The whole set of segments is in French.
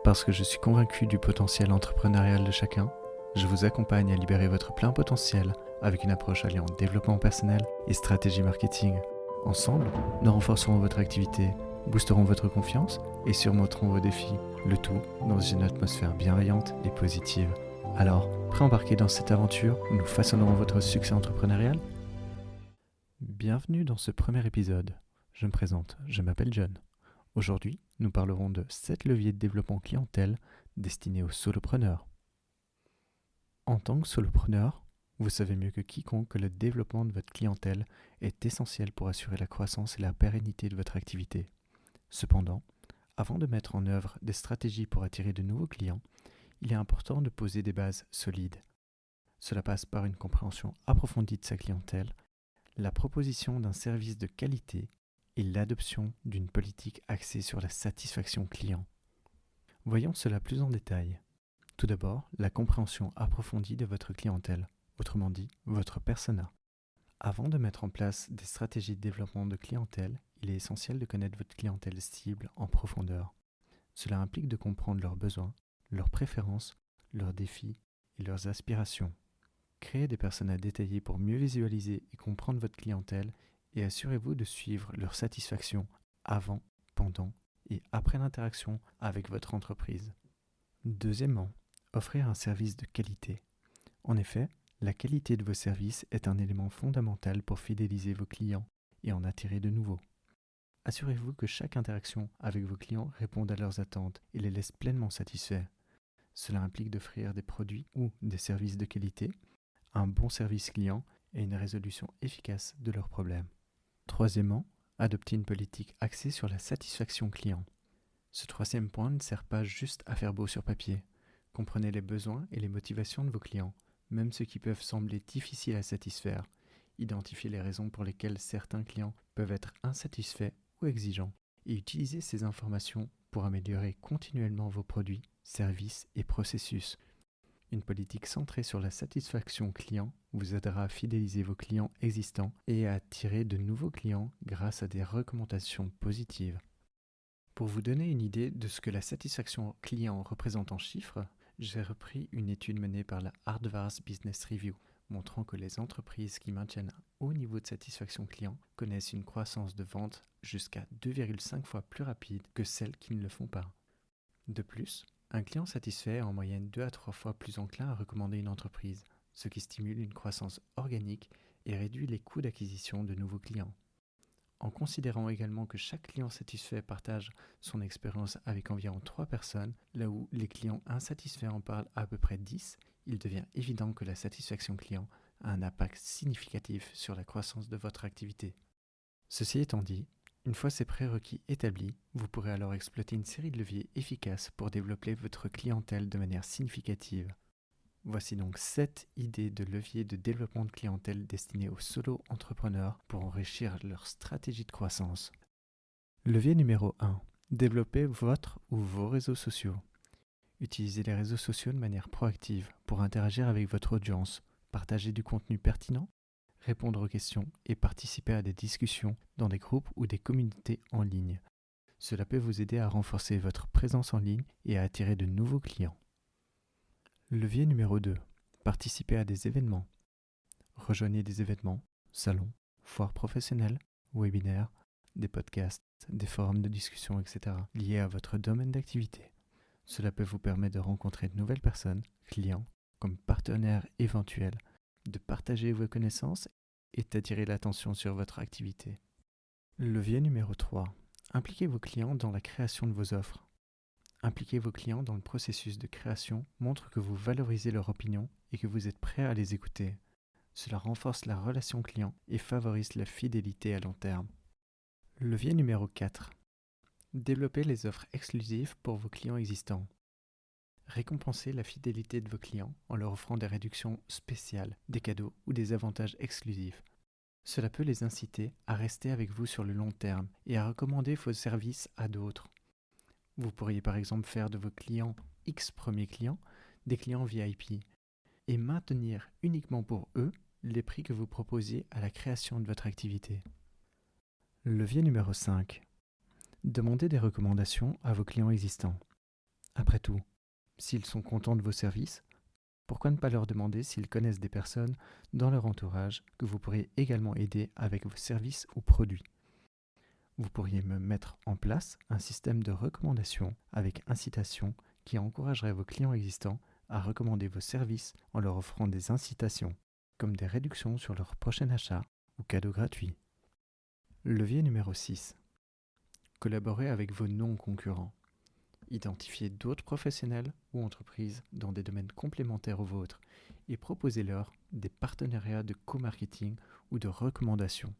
Parce que je suis convaincu du potentiel entrepreneurial de chacun, je vous accompagne à libérer votre plein potentiel avec une approche alliant développement personnel et stratégie marketing. Ensemble, nous renforcerons votre activité, boosterons votre confiance et surmonterons vos défis, le tout dans une atmosphère bienveillante et positive. Alors, prêt à embarquer dans cette aventure où nous façonnerons votre succès entrepreneurial ? Bienvenue dans ce premier épisode. Je me présente, je m'appelle John. Aujourd'hui, nous parlerons de 7 leviers de développement clientèle destinés aux solopreneurs. En tant que solopreneur, vous savez mieux que quiconque que le développement de votre clientèle est essentiel pour assurer la croissance et la pérennité de votre activité. Cependant, avant de mettre en œuvre des stratégies pour attirer de nouveaux clients, il est important de poser des bases solides. Cela passe par une compréhension approfondie de sa clientèle, la proposition d'un service de qualité et l'adoption d'une politique axée sur la satisfaction client. Voyons cela plus en détail. Tout d'abord, la compréhension approfondie de votre clientèle, autrement dit, votre persona. Avant de mettre en place des stratégies de développement de clientèle, il est essentiel de connaître votre clientèle cible en profondeur. Cela implique de comprendre leurs besoins, leurs préférences, leurs défis et leurs aspirations. Créez des personas détaillés pour mieux visualiser et comprendre votre clientèle et assurez-vous de suivre leur satisfaction avant, pendant et après l'interaction avec votre entreprise. Deuxièmement, offrir un service de qualité. En effet, la qualité de vos services est un élément fondamental pour fidéliser vos clients et en attirer de nouveaux. Assurez-vous que chaque interaction avec vos clients réponde à leurs attentes et les laisse pleinement satisfaits. Cela implique d'offrir des produits ou des services de qualité, un bon service client et une résolution efficace de leurs problèmes. Troisièmement, adopter une politique axée sur la satisfaction client. Ce troisième point ne sert pas juste à faire beau sur papier. Comprenez les besoins et les motivations de vos clients, même ceux qui peuvent sembler difficiles à satisfaire. Identifiez les raisons pour lesquelles certains clients peuvent être insatisfaits ou exigeants et utilisez ces informations pour améliorer continuellement vos produits, services et processus. Une politique centrée sur la satisfaction client vous aidera à fidéliser vos clients existants et à attirer de nouveaux clients grâce à des recommandations positives. Pour vous donner une idée de ce que la satisfaction client représente en chiffres, j'ai repris une étude menée par la Harvard Business Review, montrant que les entreprises qui maintiennent un haut niveau de satisfaction client connaissent une croissance de vente jusqu'à 2,5 fois plus rapide que celles qui ne le font pas. De plus, un client satisfait est en moyenne 2 à 3 fois plus enclin à recommander une entreprise, ce qui stimule une croissance organique et réduit les coûts d'acquisition de nouveaux clients. En considérant également que chaque client satisfait partage son expérience avec environ 3 personnes, là où les clients insatisfaits en parlent à peu près 10, il devient évident que la satisfaction client a un impact significatif sur la croissance de votre activité. Ceci étant dit, une fois ces prérequis établis, vous pourrez alors exploiter une série de leviers efficaces pour développer votre clientèle de manière significative. Voici donc 7 idées de leviers de développement de clientèle destinés aux solo-entrepreneurs pour enrichir leur stratégie de croissance. Levier numéro 1. Développez votre ou vos réseaux sociaux. Utilisez les réseaux sociaux de manière proactive pour interagir avec votre audience, partager du contenu pertinent, répondre aux questions et participer à des discussions dans des groupes ou des communautés en ligne. Cela peut vous aider à renforcer votre présence en ligne et à attirer de nouveaux clients. Levier numéro 2. Participez à des événements. Rejoignez des événements, salons, foires professionnelles, webinaires, des podcasts, des forums de discussion, etc. liés à votre domaine d'activité. Cela peut vous permettre de rencontrer de nouvelles personnes, clients, comme partenaires éventuels, de partager vos connaissances et d'attirer l'attention sur votre activité. Levier numéro 3. Impliquez vos clients dans la création de vos offres. Impliquer vos clients dans le processus de création montre que vous valorisez leur opinion et que vous êtes prêt à les écouter. Cela renforce la relation client et favorise la fidélité à long terme. Levier numéro 4. Développez les offres exclusives pour vos clients existants. Récompensez la fidélité de vos clients en leur offrant des réductions spéciales, des cadeaux ou des avantages exclusifs. Cela peut les inciter à rester avec vous sur le long terme et à recommander vos services à d'autres. Vous pourriez par exemple faire de vos clients X premiers clients des clients VIP et maintenir uniquement pour eux les prix que vous proposiez à la création de votre activité. Levier numéro 5. Demandez des recommandations à vos clients existants. Après tout, s'ils sont contents de vos services, pourquoi ne pas leur demander s'ils connaissent des personnes dans leur entourage que vous pourriez également aider avec vos services ou produits. Vous pourriez me mettre en place un système de recommandation avec incitation qui encouragerait vos clients existants à recommander vos services en leur offrant des incitations, comme des réductions sur leur prochain achat ou cadeaux gratuits. Levier numéro 6. Collaborez avec vos non-concurrents. Identifiez d'autres professionnels ou entreprises dans des domaines complémentaires aux vôtres et proposez-leur des partenariats de co-marketing ou de recommandation.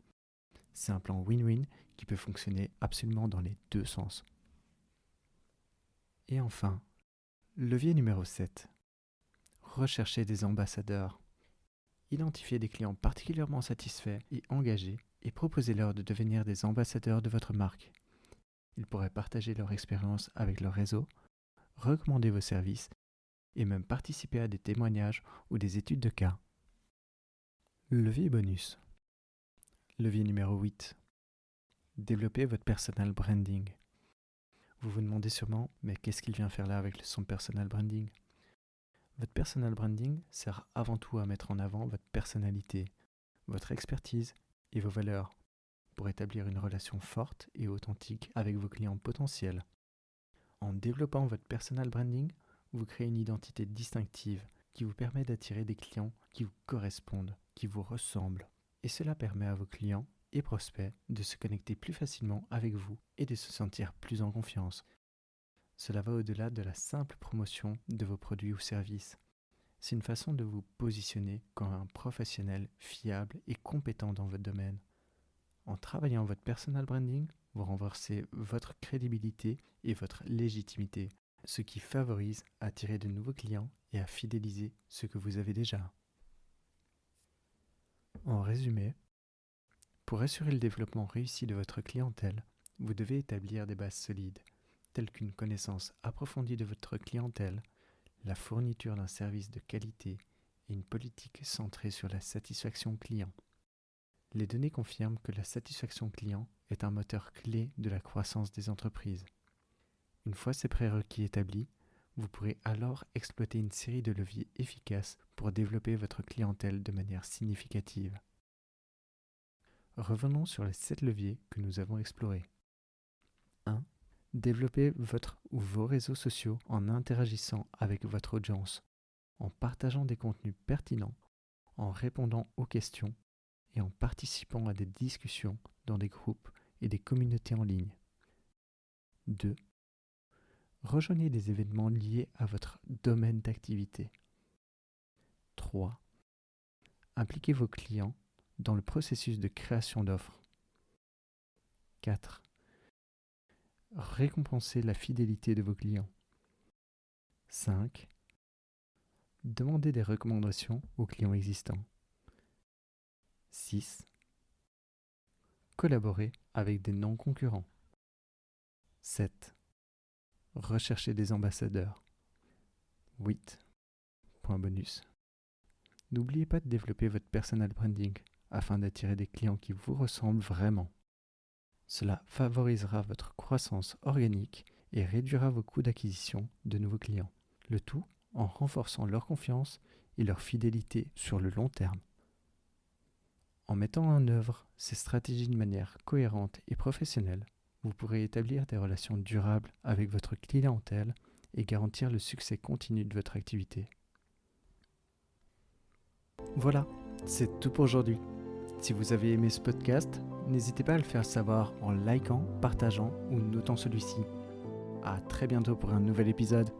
C'est un plan win-win qui peut fonctionner absolument dans les deux sens. Et enfin, levier numéro 7. Recherchez des ambassadeurs. Identifiez des clients particulièrement satisfaits et engagés et proposez-leur de devenir des ambassadeurs de votre marque. Ils pourraient partager leur expérience avec leur réseau, recommander vos services et même participer à des témoignages ou des études de cas. Levier bonus. Levier numéro 8. Développez votre personal branding. Vous vous demandez sûrement, mais qu'est-ce qu'il vient faire là avec son personal branding ? Votre personal branding sert avant tout à mettre en avant votre personnalité, votre expertise et vos valeurs pour établir une relation forte et authentique avec vos clients potentiels. En développant votre personal branding, vous créez une identité distinctive qui vous permet d'attirer des clients qui vous correspondent, qui vous ressemblent. Et cela permet à vos clients et prospects de se connecter plus facilement avec vous et de se sentir plus en confiance. Cela va au-delà de la simple promotion de vos produits ou services. C'est une façon de vous positionner comme un professionnel fiable et compétent dans votre domaine. En travaillant votre personal branding, vous renforcez votre crédibilité et votre légitimité, ce qui favorise à attirer de nouveaux clients et à fidéliser ceux que vous avez déjà. En résumé, pour assurer le développement réussi de votre clientèle, vous devez établir des bases solides, telles qu'une connaissance approfondie de votre clientèle, la fourniture d'un service de qualité et une politique centrée sur la satisfaction client. Les données confirment que la satisfaction client est un moteur clé de la croissance des entreprises. Une fois ces prérequis établis, vous pourrez alors exploiter une série de leviers efficaces pour développer votre clientèle de manière significative. Revenons sur les 7 leviers que nous avons explorés. 1. Développez votre ou vos réseaux sociaux en interagissant avec votre audience, en partageant des contenus pertinents, en répondant aux questions et en participant à des discussions dans des groupes et des communautés en ligne. 2. Rejoignez des événements liés à votre domaine d'activité. 3. Impliquez vos clients dans le processus de création d'offres. 4. Récompensez la fidélité de vos clients. 5. Demandez des recommandations aux clients existants. 6. Collaborez avec des non-concurrents. 7. Recherchez des ambassadeurs. 8. Point bonus. N'oubliez pas de développer votre personal branding afin d'attirer des clients qui vous ressemblent vraiment. Cela favorisera votre croissance organique et réduira vos coûts d'acquisition de nouveaux clients. Le tout en renforçant leur confiance et leur fidélité sur le long terme. En mettant en œuvre ces stratégies de manière cohérente et professionnelle, vous pourrez établir des relations durables avec votre clientèle et garantir le succès continu de votre activité. Voilà, c'est tout pour aujourd'hui. Si vous avez aimé ce podcast, n'hésitez pas à le faire savoir en likant, partageant ou notant celui-ci. À très bientôt pour un nouvel épisode.